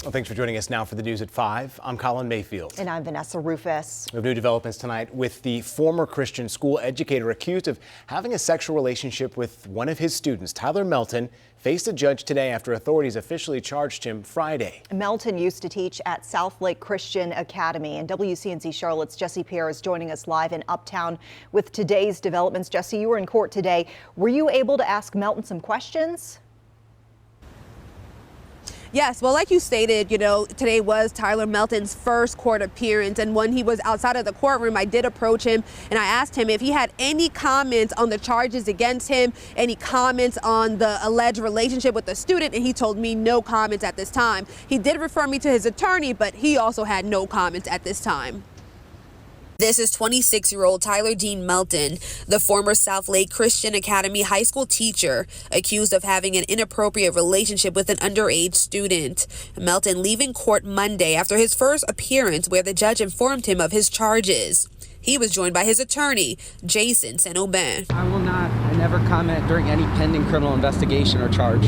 Well, thanks for joining us now for the news at 5. I'm Colin Mayfield. And I'm Vanessa Rufus. We have new developments tonight with the former Christian school educator accused of having a sexual relationship with one of his students. Tyler Melton faced a judge today after authorities officially charged him Friday. Melton used to teach at SouthLake Christian Academy, and WCNC Charlotte's Jesse Pierre is joining us live in Uptown with today's developments. Jesse, you were in court today. Were you able to ask Melton some questions? Yes, well, like you stated, today was Tyler Melton's first court appearance, and when he was outside of the courtroom, I did approach him and I asked him if he had any comments on the charges against him, any comments on the alleged relationship with the student, and he told me no comments at this time. He did refer me to his attorney, but he also had no comments at this time. This is 26-year-old Tyler Dean Melton, the former SouthLake Christian Academy high school teacher, accused of having an inappropriate relationship with an underage student. Melton leaving court Monday after his first appearance, where the judge informed him of his charges. He was joined by his attorney, Jason St-Aubin. I never comment during any pending criminal investigation or charge.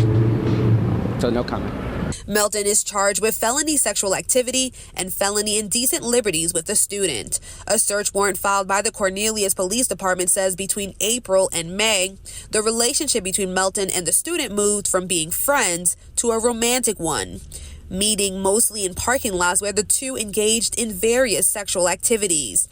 So no comment. Melton is charged with felony sexual activity and felony indecent liberties with the student. A search warrant filed by the Cornelius Police Department says between April and May, the relationship between Melton and the student moved from being friends to a romantic one, meeting mostly in parking lots where the two engaged in various sexual activities.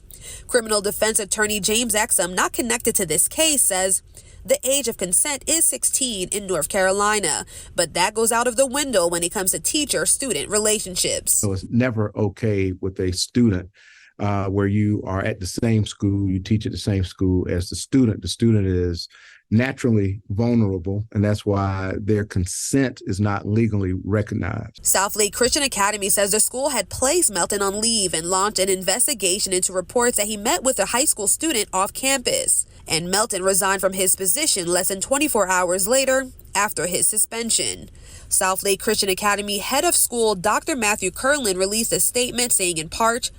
Criminal defense attorney James Exum, not connected to this case, says the age of consent is 16 in North Carolina, but that goes out of the window when it comes to teacher-student relationships. So it's never okay with a student where you are at the same school, you teach at the same school as the student. The student is naturally vulnerable, and that's why their consent is not legally recognized. SouthLake Christian Academy says the school had placed Melton on leave and launched an investigation into reports that he met with a high school student off campus. And Melton resigned from his position less than 24 hours later after his suspension. SouthLake Christian Academy head of school Dr. Matthew Curlin released a statement saying in part,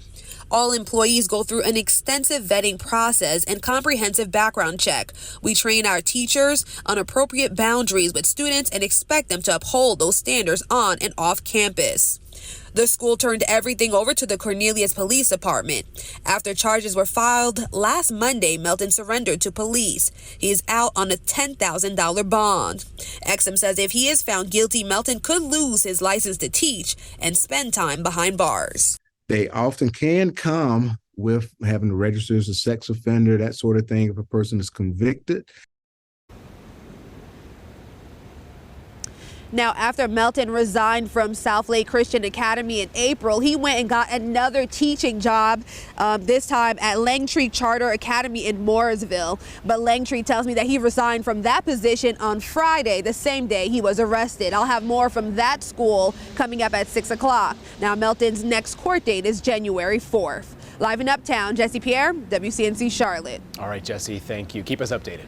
all employees go through an extensive vetting process and comprehensive background check. We train our teachers on appropriate boundaries with students and expect them to uphold those standards on and off campus. The school turned everything over to the Cornelius Police Department. After charges were filed last Monday, Melton surrendered to police. He is out on a $10,000 bond. Exum says if he is found guilty, Melton could lose his license to teach and spend time behind bars. They often can come with having to register as a sex offender, that sort of thing, if a person is convicted. Now, after Melton resigned from SouthLake Christian Academy in April, he went and got another teaching job, this time at Langtree Charter Academy in Mooresville. But Langtree tells me that he resigned from that position on Friday, the same day he was arrested. I'll have more from that school coming up at 6 o'clock. Now, Melton's next court date is January 4th. Live in Uptown, Jesse Pierre, WCNC Charlotte. All right, Jesse, thank you. Keep us updated.